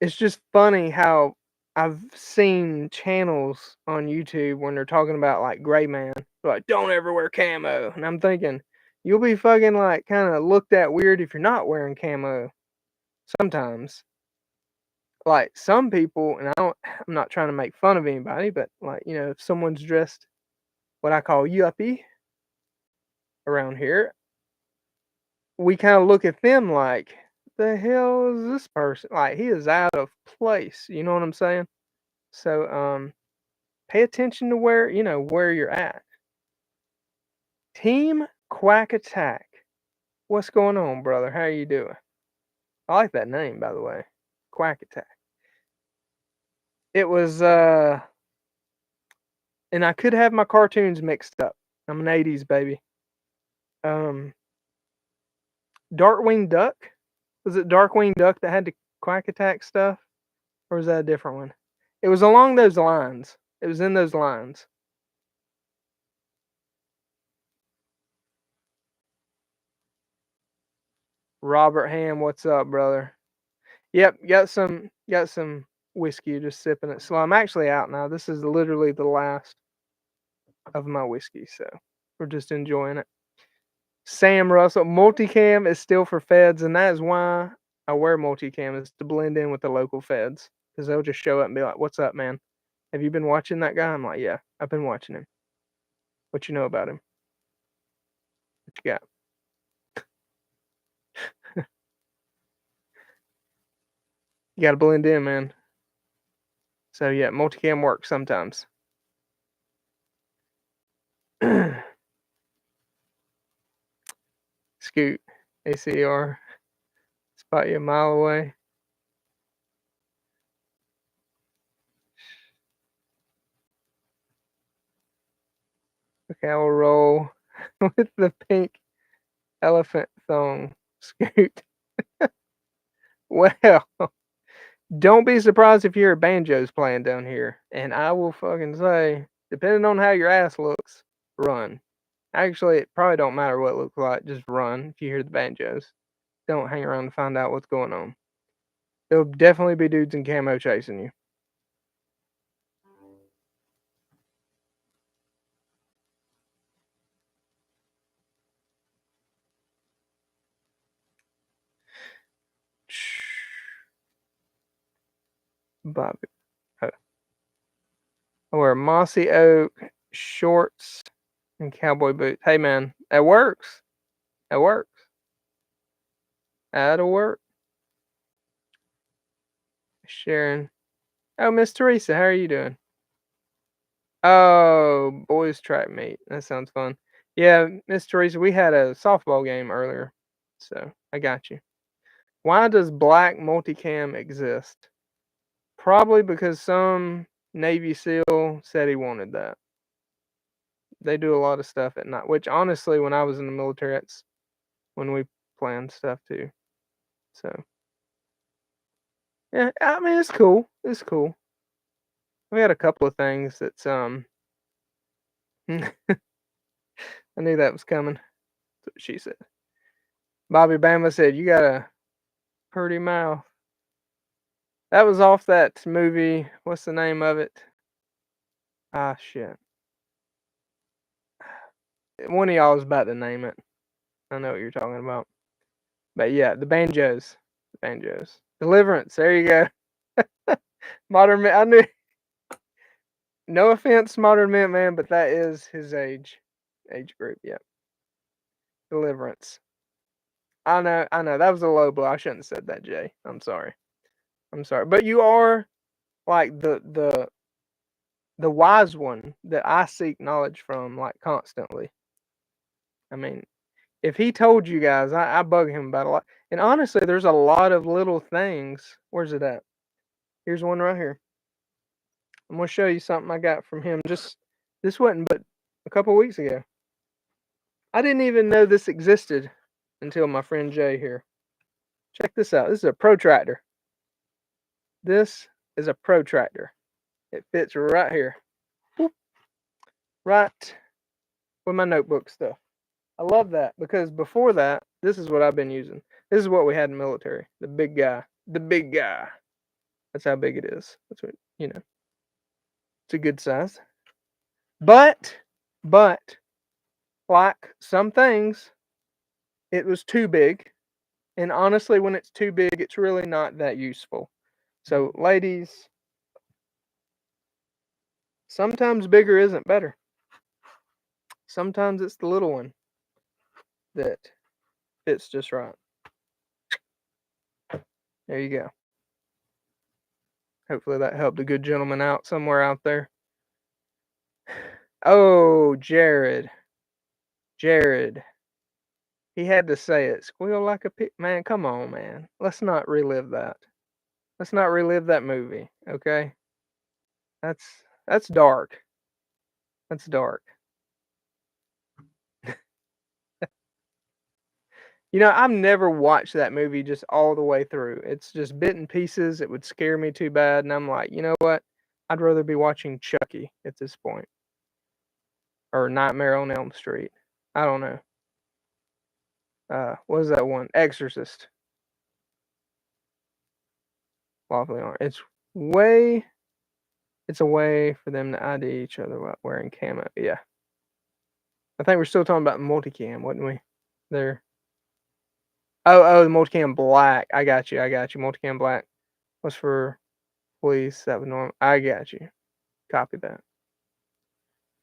it's just funny how I've seen channels on YouTube when they're talking about like gray man, like don't ever wear camo. And I'm thinking, you'll be fucking like kind of looked at weird if you're not wearing camo sometimes. Like some people, and I'm not trying to make fun of anybody, but like, you know, if someone's dressed what I call yuppie around here, we kind of look at them like, the hell is this person? Like he is out of place. You know what I'm saying? So pay attention to where, you know, where you're at. Team Quack Attack. What's going on, brother? How are you doing? I like that name, by the way. Quack Attack. It was and I could have my cartoons mixed up. I'm an 80s baby. Darkwing Duck? Was it Darkwing Duck that had the Quack Attack stuff? Or was that a different one? It was along those lines. It was in those lines. Robert Ham, what's up, brother? Yep, got some whiskey, just sipping it slow. I'm actually out now. This is literally the last of my whiskey, so we're just enjoying it. Sam Russell, multicam is still for feds, and that is why I wear multicam, is to blend in with the local feds, because they'll just show up and be like, "What's up, man? Have you been watching that guy?" I'm like, "Yeah, I've been watching him. What you know about him? What you got?" You got to blend in, man. So yeah, multicam works sometimes. Scoot, ACR, spot you a mile away. Okay, I will roll with the pink elephant thong. Scoot. Well, Don't be surprised if you hear banjos playing down here. And I will fucking say, depending on how your ass looks, run. Actually, it probably don't matter what it looks like. Just run if you hear the banjos. Don't hang around to find out what's going on. There'll definitely be dudes in camo chasing you. Bobby. I wear mossy oak shorts and cowboy boots. Hey man, that works. That works. That'll work. Sharon. Oh, Miss Teresa, how are you doing? Oh, boys track meet. That sounds fun. Yeah, Miss Teresa, we had a softball game earlier, so I got you. Why does black multicam exist? Probably because some Navy SEAL said he wanted that. They do a lot of stuff at night, which honestly, when I was in the military, that's when we planned stuff too. So, yeah, I mean, it's cool. It's cool. We had a couple of things that's I knew that was coming. That's what she said. Bobby Bama said, "You got a pretty mouth." That was off that movie. What's the name of it? Ah, shit. One of y'all was about to name it. I know what you're talking about. But yeah, the banjos. Banjos. Deliverance. There you go. Modern Man. I knew. No offense, Modern Man, but that is his age group. Yeah. Deliverance. I know. That was a low blow. I shouldn't have said that, Jay. I'm sorry. But you are like the wise one that I seek knowledge from like constantly. I mean, if he told you guys, I bug him about a lot. And honestly, there's a lot of little things. Where's it at? Here's one right here. I'm gonna show you something I got from him. This wasn't but a couple weeks ago. I didn't even know this existed until my friend Jay here. Check this out. This is a protractor. This is a protractor. It fits right here. Whoop. Right with my notebook stuff. I love that because before that, this is what I've been using. This is what we had in the military. The big guy. The big guy. That's how big it is. That's what, it's a good size. But, like some things, it was too big. And honestly, when it's too big, it's really not that useful. So, ladies, sometimes bigger isn't better. Sometimes it's the little one that fits just right. There you go. Hopefully that helped a good gentleman out somewhere out there. Oh, Jared. He had to say it. Squeal like a pig. Man, come on, man. Let's not relive that. Let's not relive that movie, okay? That's dark. That's dark. I've never watched that movie just all the way through. It's just bit and pieces. It would scare me too bad. And I'm like, you know what? I'd rather be watching Chucky at this point. Or Nightmare on Elm Street. I don't know. What is that one? Exorcist. Lawfully on. It's a way for them to ID each other while wearing camo. Yeah. I think we're still talking about multicam, wasn't we? There. Oh, the multicam black. I got you. Multicam black was for police. That was normal. I got you. Copy that.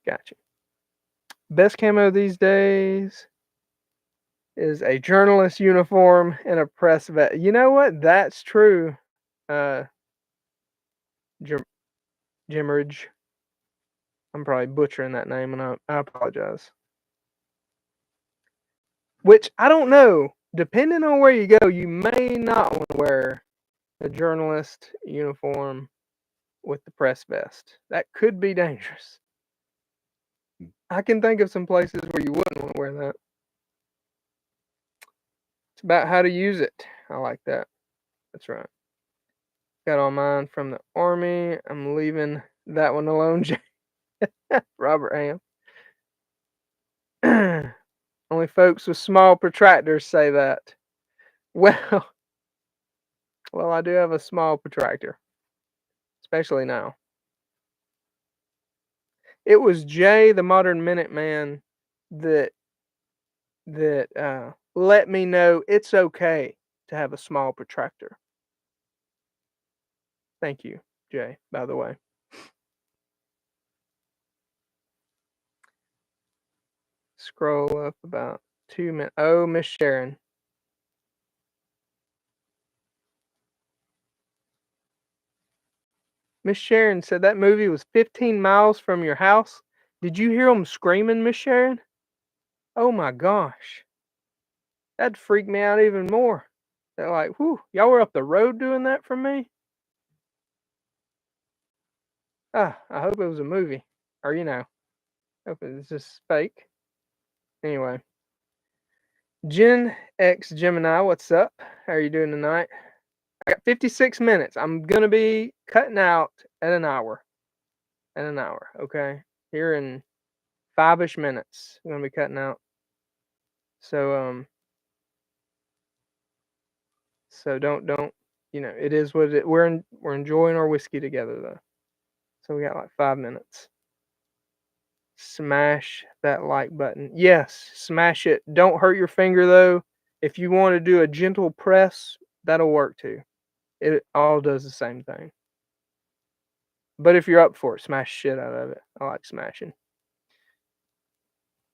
Got you. Best camo these days is a journalist uniform and a press vest. You know what? That's true. Jimmeridge. I'm probably butchering that name, and I apologize. Which I don't know. Depending on where you go, you may not want to wear a journalist uniform with the press vest. That could be dangerous. I can think of some places where you wouldn't want to wear that. It's about how to use it. I like that. That's right. Got all mine from the Army. I'm leaving that one alone, Robert Ham. Only folks with small protractors say that. Well, I do have a small protractor, especially now. It was Jay, the Modern Minuteman, that let me know it's okay to have a small protractor. Thank you, Jay, by the way. Scroll up about 2 minutes. Oh, Miss Sharon. Miss Sharon said that movie was 15 miles from your house. Did you hear them screaming, Miss Sharon? Oh my gosh. That'd freak me out even more. They're like, whew, y'all were up the road doing that from me? Ah, I hope it was a movie. Or, hope it was just fake. Anyway. Gen X Gemini, what's up? How are you doing tonight? I got 56 minutes. I'm going to be cutting out at an hour. Okay? Here in 5-ish minutes. I'm going to be cutting out. So don't it is what it we're enjoying our whiskey together though. So we got like 5 minutes. Smash that like button. Yes, smash it. Don't hurt your finger though. If you want to do a gentle press, that'll work too. It all does the same thing. But if you're up for it, smash shit out of it. I like smashing.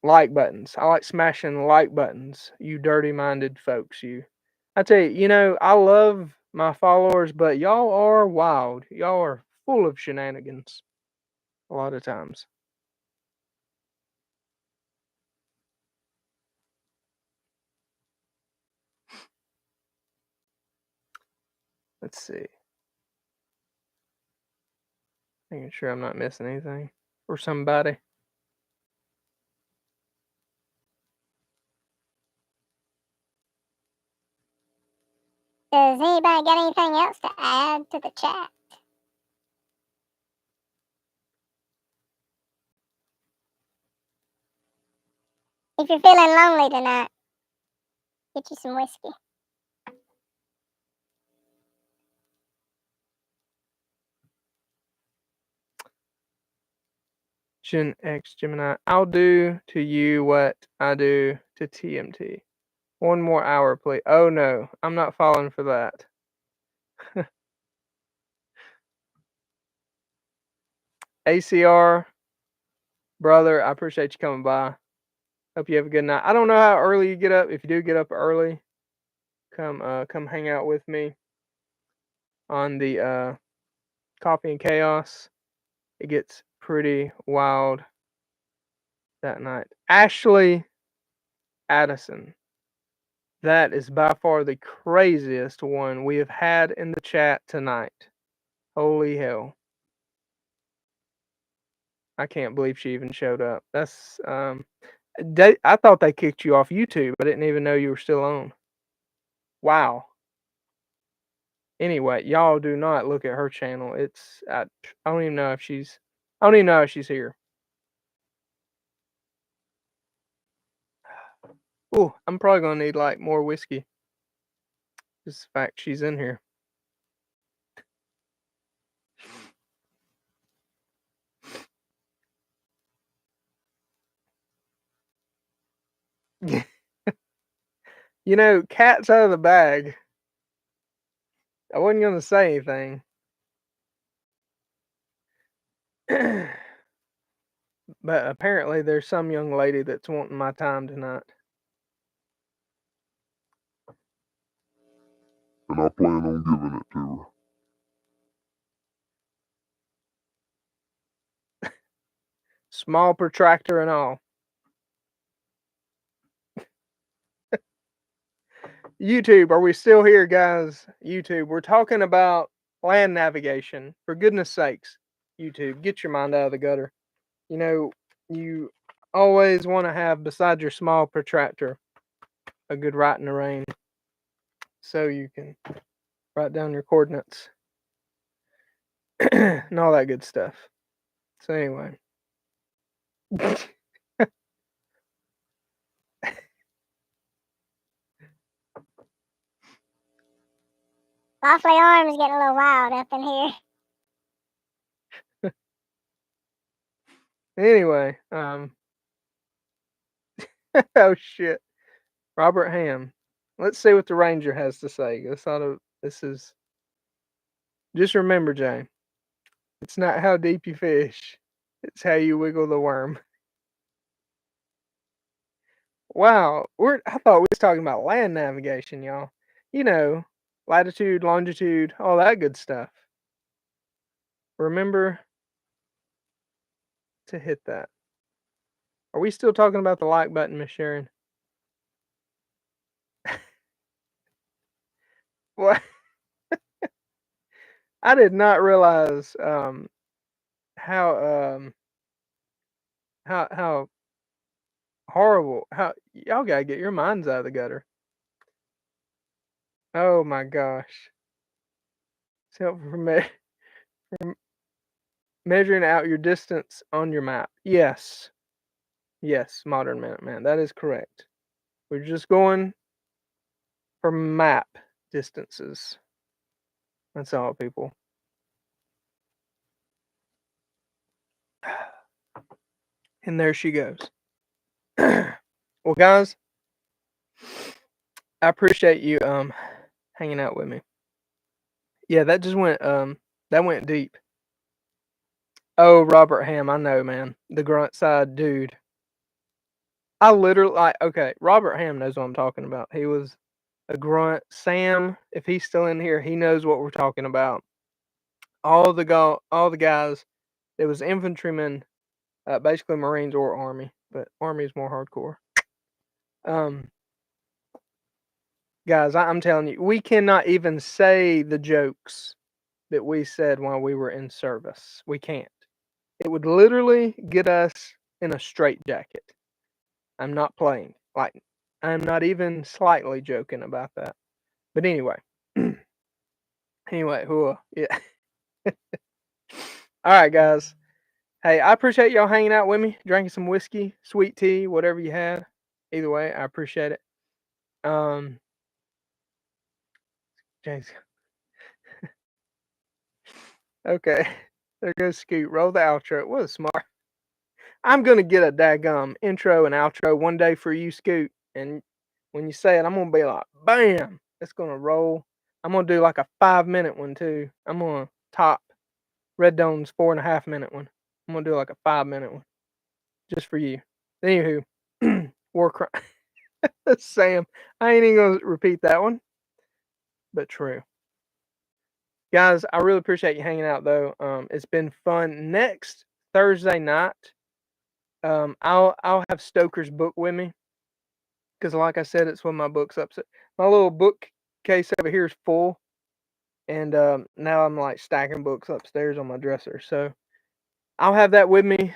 Like buttons. I like smashing like buttons. You dirty-minded folks, you. I tell you, I love my followers, but y'all are wild. Y'all are full of shenanigans a lot of times. Let's see. Making sure I'm not missing anything. Or somebody. Does anybody got anything else to add to the chat? If you're feeling lonely tonight, get you some whiskey. Gen X Gemini, I'll do to you what I do to TMT. 1 more hour, please. Oh no, I'm not falling for that. ACR, brother, I appreciate you coming by. Hope you have a good night. I don't know how early you get up. If you do get up early, come hang out with me on the Coffee and Chaos. It gets pretty wild that night. Ashley Addison. That is by far the craziest one we have had in the chat tonight. Holy hell. I can't believe she even showed up. That's I thought they kicked you off YouTube. I didn't even know you were still on. Wow. Anyway, y'all do not look at her channel. It's I don't even know if she's here. Oh, I'm probably gonna need like more whiskey. Just the fact she's in here. Cat's out of the bag. I wasn't gonna say anything. But apparently there's some young lady that's wanting my time tonight. And I plan on giving it to her. Small protractor and all. YouTube, are we still here, guys? YouTube, we're talking about land navigation. For goodness sakes, YouTube, get your mind out of the gutter. You always want to have, beside your small protractor, a good writing array so you can write down your coordinates. and all that good stuff. So anyway. Lawfully Arms getting a little wild up in here. Anyway, oh shit. Robert Ham. Let's see what the Ranger has to say. This is just remember, Jay. It's not how deep you fish. It's how you wiggle the worm. Wow, I thought we was talking about land navigation, y'all. You know, latitude, longitude, all that good stuff. Remember to hit that. Are we still talking about the like button, Miss Sharon? What? I did not realize how how horrible. How y'all gotta get your minds out of the gutter. Oh my gosh. It's helpful for measuring out your distance on your map. Yes. Yes, Modern Minuteman. That is correct. We're just going for map distances. That's all, people. And there she goes. Well, guys, I appreciate you hanging out with me. Yeah, that just went that went deep. Oh, Robert Ham, I know, man. The grunt side dude. I literally okay, Robert Ham knows what I'm talking about. He was a grunt. Sam, if he's still in here, he knows what we're talking about. All the guys, it was infantrymen, basically Marines or Army, but Army is more hardcore. Guys, I'm telling you, we cannot even say the jokes that we said while we were in service. We can't. It would literally get us in a straitjacket. I'm not playing. Like, I'm not even slightly joking about that. But anyway. Anyway, yeah. All right, guys. Hey, I appreciate y'all hanging out with me, drinking some whiskey, sweet tea, whatever you had. Either way, I appreciate it. James. Okay. There goes Scoot. Roll the outro. What a smart. I'm gonna get a daggum intro and outro one day for you, Scoot. And when you say it, I'm gonna be like, bam! It's gonna roll. I'm gonna do like a 5-minute one too. I'm gonna top Red Dawn's 4.5-minute one. I'm gonna do like a 5-minute one. Just for you. Anywho, Warcry. Sam. I ain't even gonna repeat that one. But true. Guys, I really appreciate you hanging out though. It's been fun. Next Thursday night, I'll have Stoker's book with me because, like I said, it's one of my books up. My little bookcase over here is full, and now I'm like stacking books upstairs on my dresser. So I'll have that with me.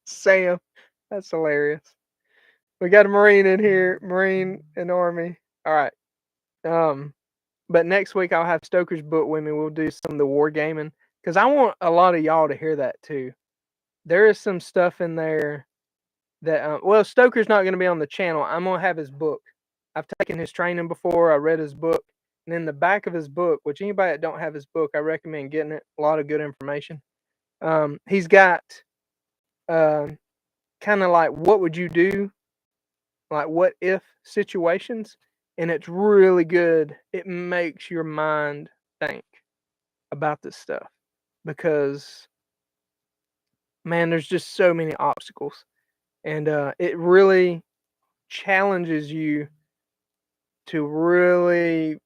Sam, that's hilarious. We got a Marine in here, Marine and Army. All right. But next week I'll have Stoker's book with me. We'll do some of the wargaming because I want a lot of y'all to hear that too. There is some stuff in there that well, Stoker's not going to be on the channel. I'm going to have his book. I've taken his training before. I read his book, and in the back of his book, which anybody that don't have his book, I recommend getting it. A lot of good information. He's got kind of like what would you do, like what if situations. And it's really good. It makes your mind think about this stuff because, man, there's just so many obstacles, and it really challenges you to really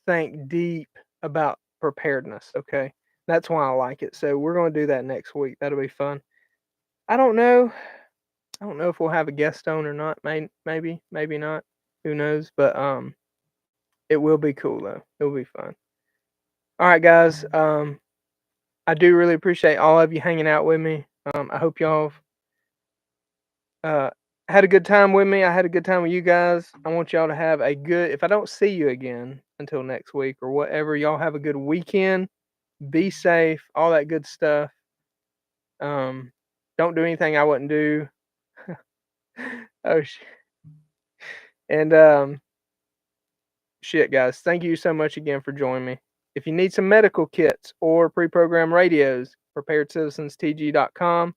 think deep about preparedness. Okay, that's why I like it. So we're going to do that next week. That'll be fun. I don't know. I don't know if we'll have a guest on or not. Maybe not. Who knows? But it will be cool though. It will be fun. All right, guys. I do really appreciate all of you hanging out with me. I hope y'all have had a good time with me. I had a good time with you guys. I want y'all to have a good, if I don't see you again until next week or whatever, y'all have a good weekend. Be safe, all that good stuff. Don't do anything I wouldn't do. Oh shit. And shit, guys, thank you so much again for joining me. If you need some medical kits or pre-programmed radios, preparedcitizenstg.com.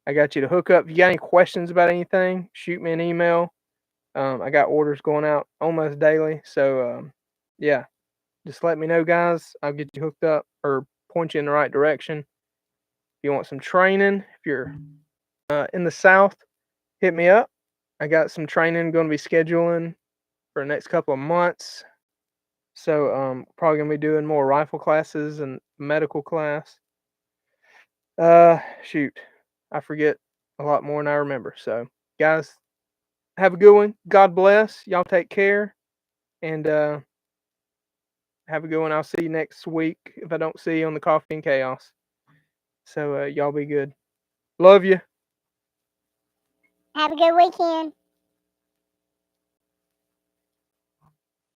I got you to hook up. If you got any questions about anything, shoot me an email. I got orders going out almost daily. So, yeah, just let me know, guys. I'll get you hooked up or point you in the right direction. If you want some training, if you're in the South, hit me up. I got some training going to be scheduling for the next couple of months. So, probably going to be doing more rifle classes and medical class. Shoot, I forget a lot more than I remember. So, guys, have a good one. God bless. Y'all take care. And have a good one. I'll see you next week if I don't see you on the Coffee and Chaos. So, y'all be good. Love you. Have a good weekend.